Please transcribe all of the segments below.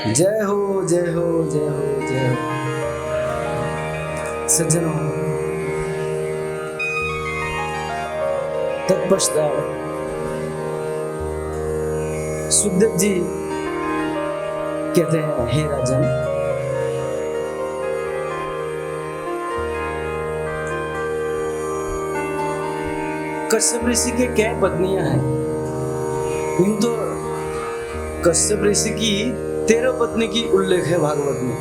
जय हो जय हो जय हो जय हो। सज्जनों, तत्पश्चात सुखदेव जी कहते हैं, हे राजन, कश्यप ऋषि के क्या पत्नियां हैं? यूं तो कश्यप ऋषि की 13 पत्नी की उल्लेख है भागवत में।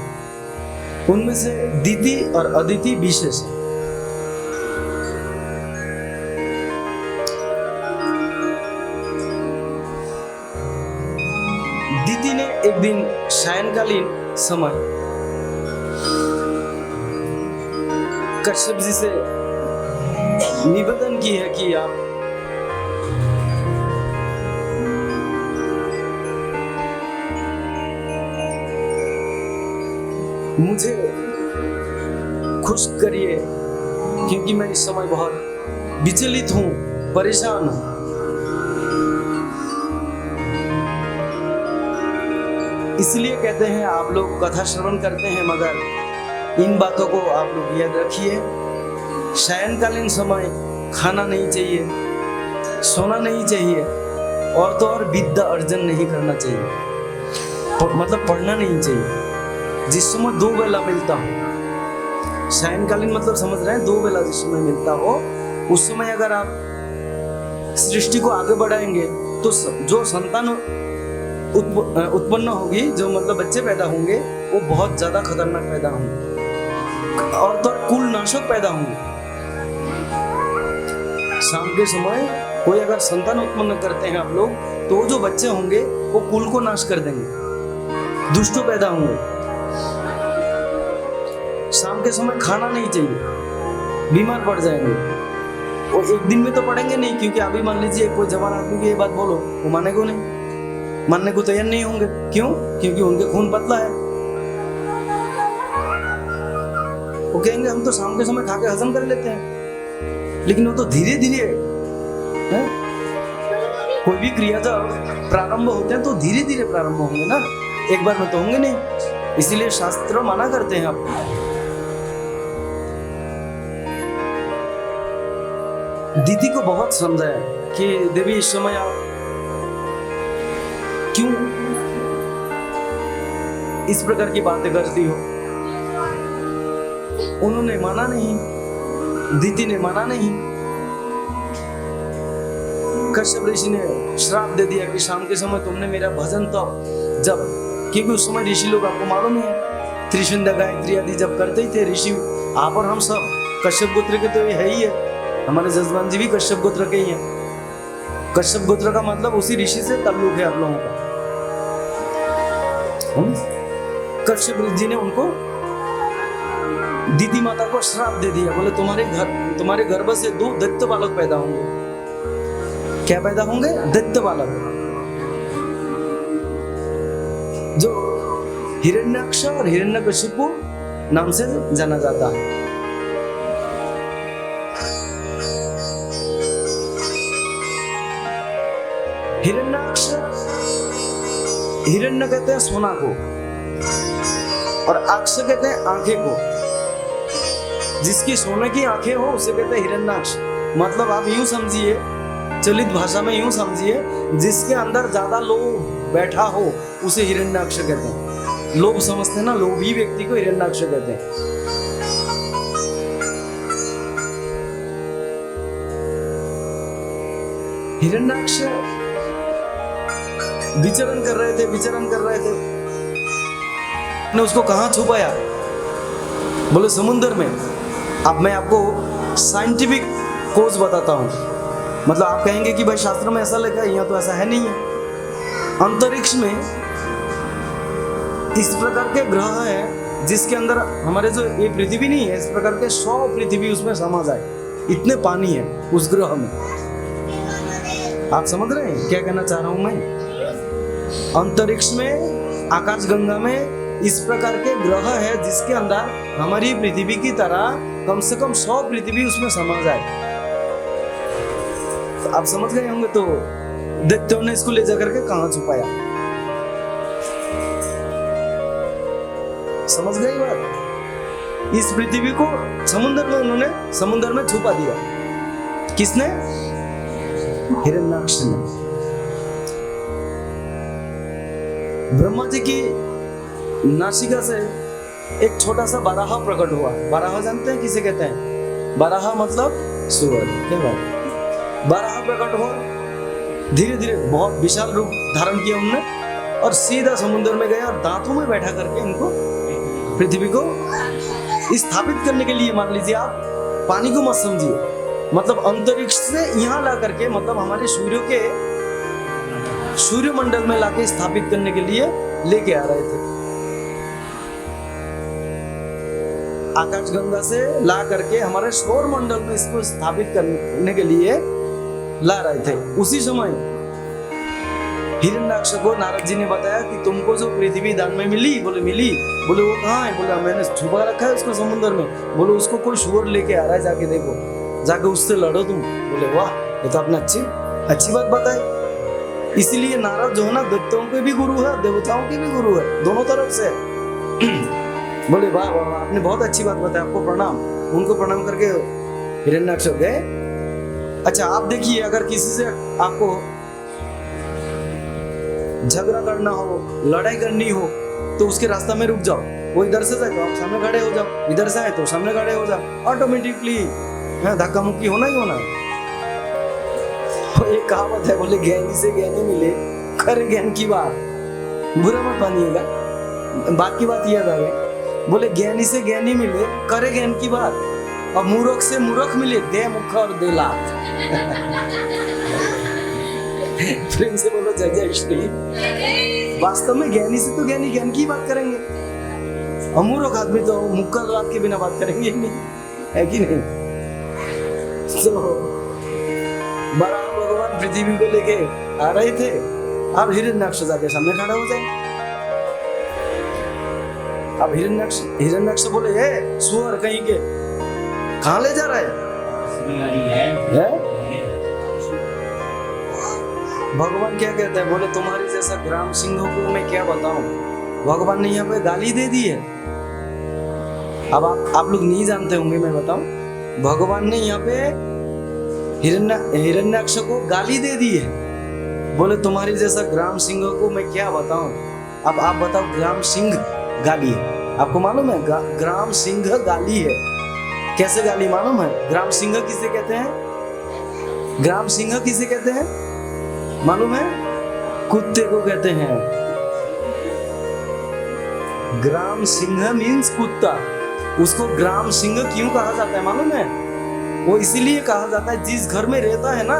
उनमें से दीति और अदिति विशेष है। दीति ने एक दिन सायंकालीन समय कश्यप जी से निवेदन की है कि आप मुझे खुश करिए, क्योंकि मैं इस समय बहुत विचलित हूं, परेशान हूं। इसलिए कहते हैं आप लोग कथा श्रवण करते हैं, मगर इन बातों को आप लोग याद रखिए। सायंकालीन समय खाना नहीं चाहिए, सोना नहीं चाहिए, और तो और विद्या अर्जन नहीं करना चाहिए, मतलब पढ़ना नहीं चाहिए। जिस समय 2 बेला मिलता हो, सायंकालीन मतलब समझ रहे हैं, 2 बेला जिस समय मिलता हो, उस समय अगर आप सृष्टि को आगे बढ़ाएंगे तो जो संतान उत्पन्न होगी, जो मतलब बच्चे पैदा होंगे, वो बहुत ज्यादा खतरनाक पैदा होंगे, और तो कुल नाशक पैदा होंगे। शाम के समय कोई अगर संतान उत्पन्न करते हैं आप लोग, तो जो बच्चे होंगे वो कुल को नाश कर देंगे, दुष्ट पैदा होंगे। शाम के समय खाना नहीं चाहिए, बीमार पड़ जाएंगे। वो एक दिन में तो पड़ेंगे नहीं, क्योंकि अभी मान लीजिए कोई जवान आदमी की ये बात बोलो, वो मानेगा नहीं, मानने को तैयार नहीं होंगे। क्यों? क्योंकि उनके खून पतला है। वो कहेंगे हम तो शाम के समय खा के हजम कर लेते हैं, लेकिन वो तो धीरे धीरे है। कोई भी क्रिया जब प्रारंभ होते हैं तो धीरे धीरे प्रारंभ होंगे ना, एक बार में तो होंगे नहीं। इसीलिए शास्त्र मना करते हैं आपको। दीदी को बहुत समझाया कि देवी इस समय आप क्यों इस प्रकार की बातें करती हो। उन्होंने माना नहीं, दीति ने माना नहीं। कश्यप ऋषि ने श्राप दे दिया कि शाम के समय तुमने मेरा भजन तब जब, क्योंकि उस समय ऋषि लोग आपको मालूम है त्रिशुंड गायत्री आदि जब करते ही थे ऋषि। आप और हम सब कश्यप गोत्र के तो ये है ही है, हमारे जजमान जी भी कश्यप गोत्र के ही हैं। कश्यप गोत्र का मतलब उसी ऋषि से ताल्लुक है आप लोगों का। कश्यप जी ने उनको, दीदी माता को श्राप दे दिया, बोले तुम्हारे गर्भ से 2 दैत्य बालक पैदा होंगे। क्या पैदा होंगे? दैत्य बालक, जो हिरण्याक्ष और हिरण्यकशिपु नाम से जाना जाता है। हिरण्याक्ष, हिरण्य कहते हैं सोना को, और अक्ष कहते हैं आंखें को। जिसकी सोने की आंखें हो उसे कहते हैं हिरण्याक्ष। मतलब आप यूं समझिए, चलित भाषा में यूं समझिए, जिसके अंदर ज्यादा लोभ बैठा हो उसे हिरण्याक्ष कहते हैं। लोभ समझते हैं ना, लोभी व्यक्ति को हिरण्याक्ष कहते हैं। हिरण्याक्ष विचरण कर रहे थे। ने उसको कहां छुपाया? बोले समुद्र में। अब मैं आपको साइंटिफिक कोज बताता हूं। मतलब आप कहेंगे कि भाई शास्त्र में ऐसा लिखा है, यहाँ तो ऐसा है नहीं है। अंतरिक्ष में इस प्रकार के ग्रह है जिसके अंदर हमारे जो ये पृथ्वी नहीं है, इस प्रकार के 100 पृथ्वी उसमें समा जाए, इतने पानी है उस ग्रह में। आप समझ रहे हैं क्या कहना चाह रहा हूं मैं? अंतरिक्ष में, आकाश गंगा में इस प्रकार के ग्रह है जिसके अंदर हमारी पृथ्वी की तरह कम से कम 100 पृथ्वी उसमें समा जाए। तो आप समझ गए होंगे। तो दैत्यों ने इसको ले जाकर के कहां छुपाया? समझ गई बात? इस पृथ्वी को समुद्र में उन्होंने समुद्र में छुपा दिया। किसने? हिरण्याक्ष ने। ब्रह्मा जी की नासिका से एक छोटा सा बराह प्रकट हुआ। बराह जानते हैं किसे कहते हैं? बराह मतलब सुअर। क्या बात? बराह प्रकट हुआ, धीरे धीरे बहुत विशाल रूप धारण किया उन्होंने और सीधा समुद्र में गया और दांतों में बैठा करके इनको पृथ्वी को स्थापित करने के लिए, मान लीजिए आप पानी को मत समझिए, मतलब अंतरिक्ष से यहाँ ला करके, मतलब हमारे सूर्यमंडल में लाके स्थापित करने के लिए लेके आ रहे थे। आकाश गंगा से ला करके हमारे सौर मंडल में इसको स्थापित करने के लिए ला रहे थे। उसी समय हिरण्याक्ष को नारद जी ने बताया कि तुमको जो पृथ्वी दान में मिली। बोले मिली। बोले वो कहाँ है? बोला मैंने छुपा रखा है उसको समुद्र में। बोले उसको कोई सुअर लेके आ रहा है, जाके देखो, जाके उससे लड़ो तुम। बोले वाह, ये तो आपने अच्छी बात बताई। इसलिए नारद जो है ना, दैत्यों के भी गुरु है, देवताओं के भी गुरु है, दोनों तरफ से। बोले वाह वाह, आपने बहुत अच्छी बात बताई, आपको प्रणाम। उनको प्रणाम करके हिरण्याक्ष गए। अच्छा, आप देखिए, अगर किसी से आपको झगड़ा करना हो, लड़ाई करनी हो, तो उसके रास्ते में रुक जाओ। वो इधर से जाए तो आप सामने खड़े हो जाओ, इधर से आए तो सामने खड़े हो जाओ, ऑटोमेटिकली धक्का मुक्की होना ही होना है। तो एक कहावत है, बोले ज्ञानी से ज्ञानी मिले, कर ज्ञान की बात। बुरा मत मानिएगा, बात की बात याद आ गई। बोले ज्ञानी से ज्ञानी मिले, करे ज्ञान की बात, और मूर्ख से मूर्ख मिले, दे मुख और दे लात। प्रेम से बोलो जय जय श्री। वास्तव में ज्ञानी से तो ज्ञानी ज्ञान की बात करेंगे, और मूर्ख आदमी तो मुक्का लात के बिना बात करेंगे नहीं, है कि नहीं? तो बड़ा भगवान पृथ्वी को लेके आ रहे थे, अब हिरण्याक्ष जाके सामने खड़ा हो जाए। अब हिरण्याक्ष बोले, ए सुअर कहीं के, कहाँ ले जा रहा है? भगवान क्या कहता है? बोले तुम्हारी जैसा ग्राम सिंह को मैं क्या बताऊं। भगवान ने यहाँ पे गाली दे दी है। अब आप लोग नहीं जानते होंगे, मैं बताऊं। भगवान ने यहाँ पे हिरण्याक्ष को गाली दे दी है। बोले तुम्हारी जैसा ग्राम सिंह को मैं क्या बताऊं। अब आप बताओ, ग्राम सिंह गाली है, आपको मालूम है? ग्राम सिंह गाली है। कैसे गाली मालूम है? ग्राम सिंह किसे कहते हैं? ग्राम सिंह किसे कहते हैं मालूम है? कुत्ते को कहते हैं। ग्राम सिंह मीन्स कुत्ता। उसको ग्राम सिंह क्यों कहा जाता है मालूम है? वो इसीलिए कहा जाता है, जिस घर में रहता है ना,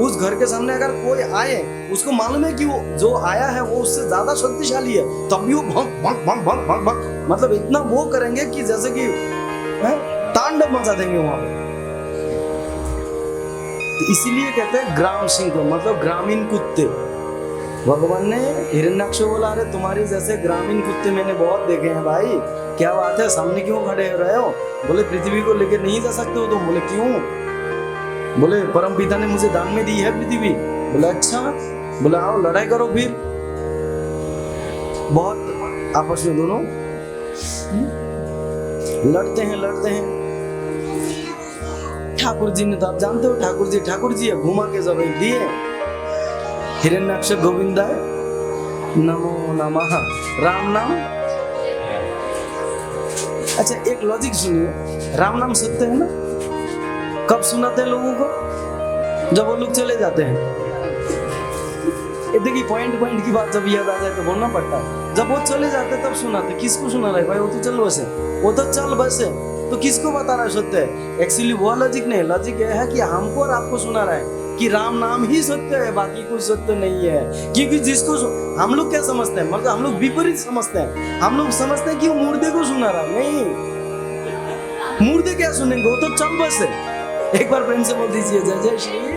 उस घर के सामने अगर कोई आए, उसको मालूम है कि वो जो आया है वो उससे ज्यादा शक्तिशाली है, तब भी वो भंग भंग भंग भंग भंग भंग, मतलब इतना वो करेंगे कि जैसे कि तांडव मचा देंगे वहां पे। इसीलिए कहते हैं ग्राम सिंह को, मतलब ग्रामीण कुत्ते। भगवान ने हिरण्याक्ष बोला, अरे तुम्हारे जैसे ग्रामीण कुत्ते मैंने बहुत देखे हैं भाई, क्या बात है, सामने क्यों खड़े हो रहे हो? बोले पृथ्वी को लेकर नहीं जा सकते हो तुम। बोले क्यों? बोले परम पिता ने मुझे दान में दी है पृथ्वी। बोले अच्छा, बोले आओ लड़ाई करो फिर। बहुत आपस में दोनों लड़ते हैं। ठाकुर जी ने तो आप जानते हो, ठाकुर जी है, घुमा के जब दिए, हिरण्याक्ष गोविंदा नमो नमः, राम नाम। अच्छा एक लॉजिक सुनिए, राम नाम सत्य है ना? कब सुनाते हैं लोगों को? जब वो लोग चले जाते हैं। देखिए पॉइंट की बात जब याद आ जाए तो बोलना पड़ता है। जब वो चले जाते तब सुनाते। किसको सुना रहे भाई? वो तो चल बसे, वो तो चल बसे, तो किसको बता रहा है सत्य है? एक्चुअली वो लॉजिक नहीं, लॉजिक यह है कि हमको और आपको सुना रहा है कि राम नाम ही सत्य है, बाकी कुछ सत्य नहीं है। क्योंकि जिसको हम लोग क्या समझते हैं, मतलब हम लोग विपरीत समझते हैं। हम लोग समझते हैं कि वो मुर्दे को सुना रहा है। नहीं, मुर्दे क्या सुनेंगे, वो तो चल बस है। एक बार प्रेम से बोल दीजिए जय जय श्री।